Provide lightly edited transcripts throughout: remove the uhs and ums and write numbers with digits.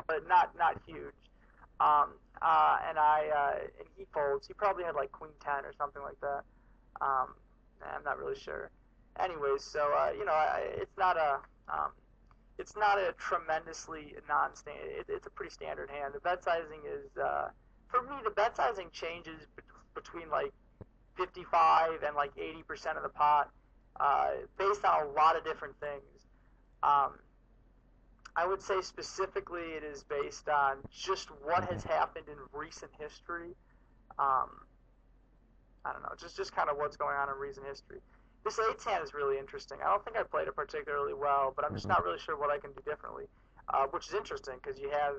but not huge. And he folds. He probably had like Queen 10 or something like that. Um, I'm not really sure. Anyways, so it's not a tremendously non-standard. It's a pretty standard hand. The bet sizing is for me. The bet sizing changes between like 55 and like 80% of the pot, based on a lot of different things. Um, I would say specifically it is based on just what has happened in recent history. Um, I don't know, just kind of what's going on in recent history. This eights hand is really interesting. I don't think I played it particularly well, but I'm just not really sure what I can do differently, which is interesting because you have,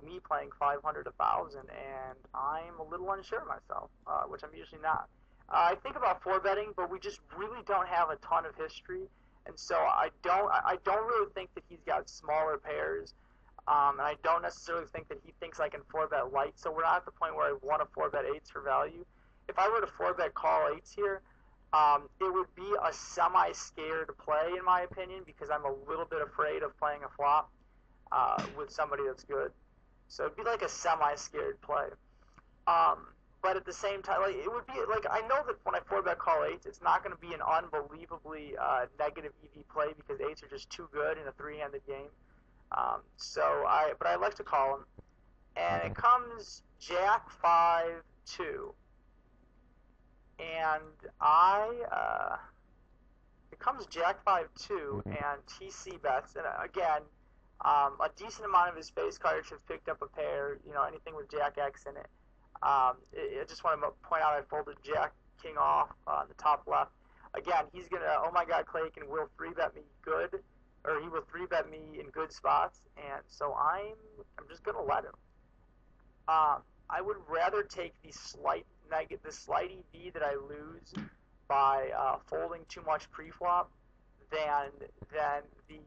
me playing 500, 1,000, and I'm a little unsure myself, which I'm usually not. I think about four betting, but we just really don't have a ton of history, and so I don't really think that he's got smaller pairs, and I don't necessarily think that he thinks I can four bet light. So we're not at the point where I want to four bet eights for value. If I were to four bet call eights here, it would be a semi-scared play in my opinion because I'm a little bit afraid of playing a flop with somebody that's good. So it'd be like a semi-scared play. But at the same time, like it would be like I know that when I four bet call eights, it's not going to be an unbelievably negative EV play because eights are just too good in a three-handed game. But I like to call them, and it comes Jack 5-2, and it comes Jack 5-2, and TC bets, and again, a decent amount of his face cards have picked up a pair, anything with Jack X in it. I just want to point out I folded Jack King off on the top left. Again, he's going to, oh my God, Clayton will 3-bet me good, or he will 3-bet me in good spots, and so I'm just going to let him. I would rather take the slight EV that I lose by folding too much pre-flop than the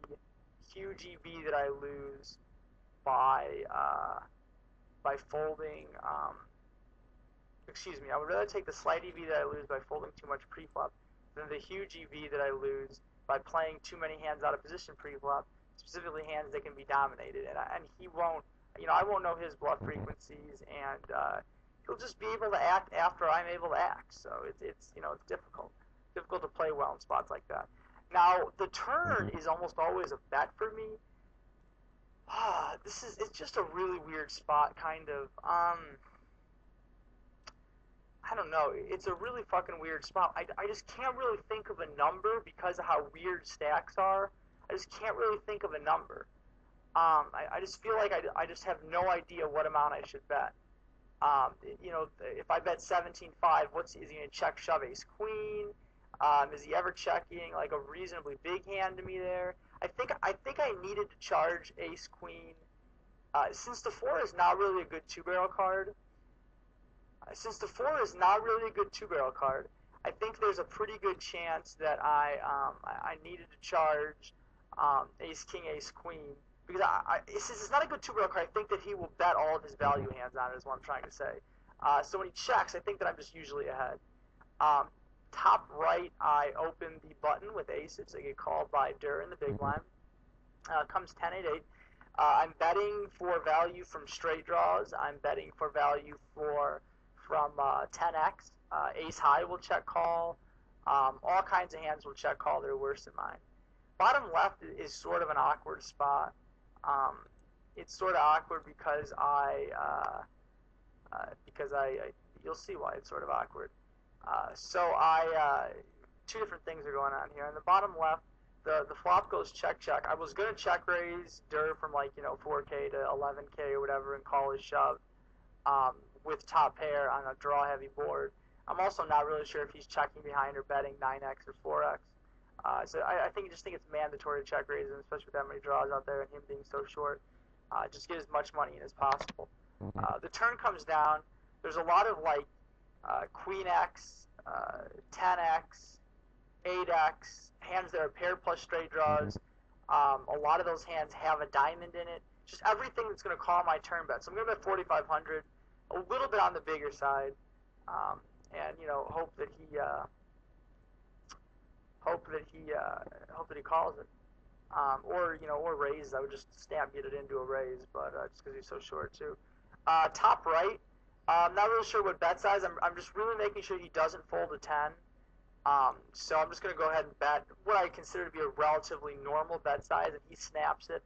huge EV that I lose by folding. Excuse me. I would rather take the slight EV that I lose by folding too much pre-flop than the huge EV that I lose by playing too many hands out of position pre-flop, specifically hands that can be dominated. And he won't. I won't know his bluff frequencies, and he'll just be able to act after I'm able to act. So it's difficult to play well in spots like that. Now the turn is almost always a bet for me. It's just a really weird spot, kind of. I don't know. It's a really fucking weird spot. I just can't really think of a number because of how weird stacks are. I just can't really think of a number. I just feel like I just have no idea what amount I should bet. If I bet 17-5, is he going to check shove ace queen? Is he ever checking like a reasonably big hand to me there? I think I needed to charge ace queen. Since the 4 is not really a good two-barrel card, I think there's a pretty good chance that I needed to charge ace king, ace queen. Because since it's not a good two-barrel card, I think that he will bet all of his value hands on it, is what I'm trying to say. So when he checks, I think that I'm just usually ahead. Top right, I open the button with aces. I get called by Dur in the big blind. Comes 10-8-8. I'm betting for value from straight draws. I'm betting for value from 10x. Ace high will check call. All kinds of hands will check call that are worse than mine. Bottom left is sort of an awkward spot. It's sort of awkward because you'll see why it's sort of awkward. Two different things are going on here. On the bottom left, the flop goes check check. I was gonna check raise Dur from 4K to 11K or whatever and call his shove with top pair on a draw heavy board. I'm also not really sure if he's checking behind or betting 9x or 4x. So I think it's mandatory to check raise him, especially with that many draws out there and him being so short. Just get as much money in as possible. The turn comes down. There's a lot of Queen X, 10x, 8x, hands that are paired plus straight draws. A lot of those hands have a diamond in it. Just everything that's going to call my turn bet. So I'm going to bet 4,500, a little bit on the bigger side, and hope that he calls it. or or raise. I would just stamp get it into a raise, but just because he's so short too. Top right, not really sure what bet size. I'm just really making sure he doesn't fold a 10. So I'm just going to go ahead and bet what I consider to be a relatively normal bet size, and he snaps it.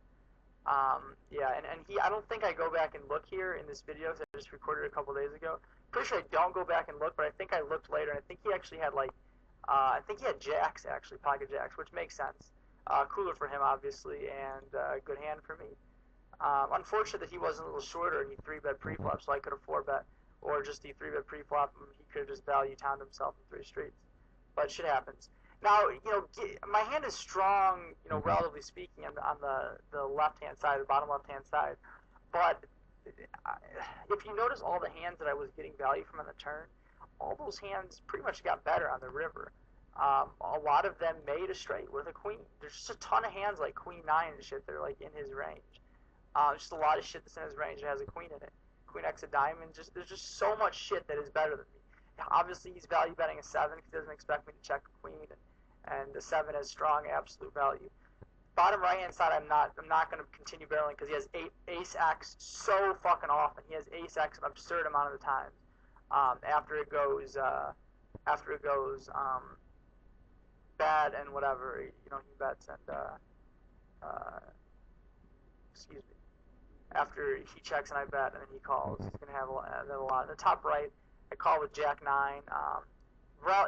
Yeah, and I don't think I go back and look here in this video because I just recorded it a couple days ago. Pretty sure I don't go back and look, but I think I looked later, and I think he actually had I think he had jacks actually, pocket jacks, which makes sense. Cooler for him, obviously, and good hand for me. Unfortunate that he wasn't a little shorter and he 3-bet pre-flop, so I could have 4-bet, or just he 3-bet pre-flop, and he could have just value-towned himself in 3 streets. But shit happens. Now, my hand is strong, relatively speaking, on the left-hand side, the bottom left-hand side. But if you notice all the hands that I was getting value from on the turn, all those hands pretty much got better on the river. A lot of them made a straight with a queen. There's just a ton of hands like queen 9 and shit that are like in his range. Just a lot of shit that's in his range that has a queen in it. Queen X of diamond. There's just so much shit that is better than me. Obviously, he's value betting a 7 because he doesn't expect me to check a queen, and the 7 has strong absolute value. Bottom right hand side, I'm not going to continue barreling because he has ace X so fucking often. He has ace X an absurd amount of the times. After it goes bad and whatever, he bets and excuse me. After he checks and I bet and then he calls, he's gonna have a lot. In the top right, I call with Jack 9.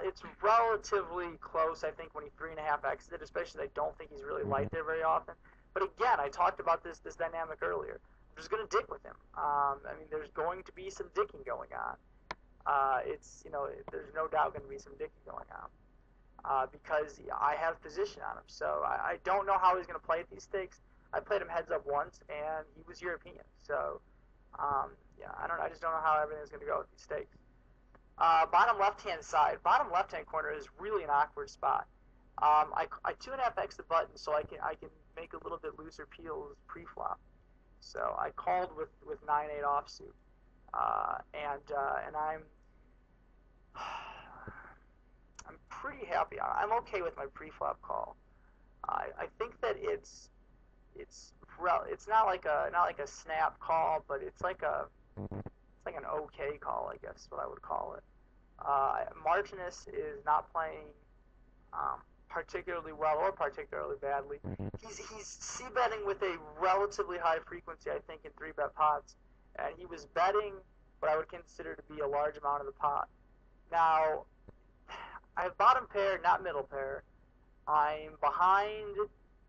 It's relatively close, I think, when he 3.5x's it, especially I don't think he's really light there very often. But again, I talked about this dynamic earlier. I'm just going to dick with him. I mean, there's going to be some dicking going on. There's no doubt going to be some dicking going on because I have position on him. So I don't know how he's going to play at these stakes. I played him heads up once, and he was European. So, yeah, I don't know. I just don't know how everything's going to go with these stakes. Bottom left-hand side. Bottom left-hand corner is really an awkward spot. I 2.5x the button so I can make a little bit looser peels pre-flop. So I called with 9-8 offsuit, and I'm pretty happy. I'm okay with my pre-flop call. I think that it's not like a snap call, but it's like an okay call, I guess, what I would call it. Martinez is not playing particularly well or particularly badly. He's c-betting with a relatively high frequency, I think, in 3-bet pots, and he was betting what I would consider to be a large amount of the pot. Now, I have bottom pair, not middle pair. I'm behind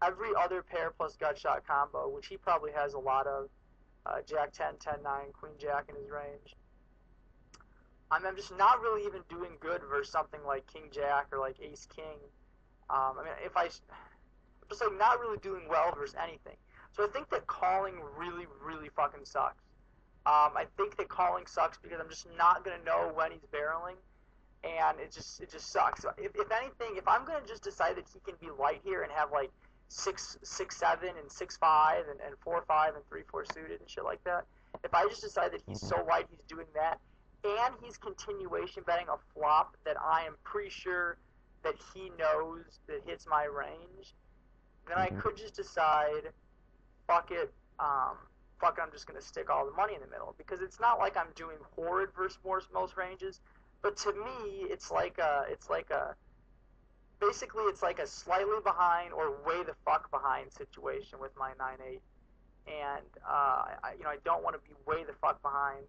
every other pair plus gut shot combo, which he probably has a lot of. Jack 10, 10, 9, Queen Jack in his range. I'm just not really even doing good versus something like King Jack or like Ace King. I mean, I'm just like not really doing well versus anything. So I think that calling really, really fucking sucks. I think that calling sucks because I'm just not gonna know when he's barreling, and it just sucks. So if anything, if I'm gonna just decide that he can be light here and have like 6-7 and 6-5 and 4-5 and 3-4 suited and shit like that. If I just decide that he's so light, he's doing that, and he's continuation betting a flop that I am pretty sure that he knows that hits my range, then I could just decide, fuck it, I'm just gonna stick all the money in the middle because it's not like I'm doing horrid versus most ranges, but to me it's like a basically, it's like a slightly behind or way the fuck behind situation with my 9-8, and I don't want to be way the fuck behind.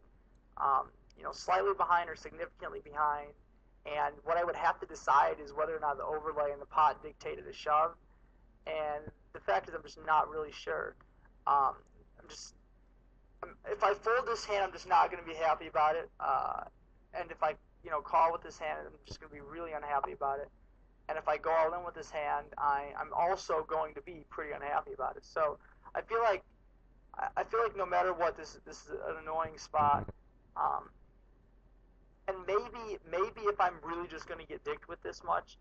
Slightly behind or significantly behind, and what I would have to decide is whether or not the overlay in the pot dictated a shove, and the fact is I'm just not really sure. If I fold this hand, I'm just not going to be happy about it, and if I call with this hand, I'm just going to be really unhappy about it. And if I go all in with this hand, I'm also going to be pretty unhappy about it. So I feel like no matter what, this is an annoying spot. And maybe if I'm really just going to get dicked with this much,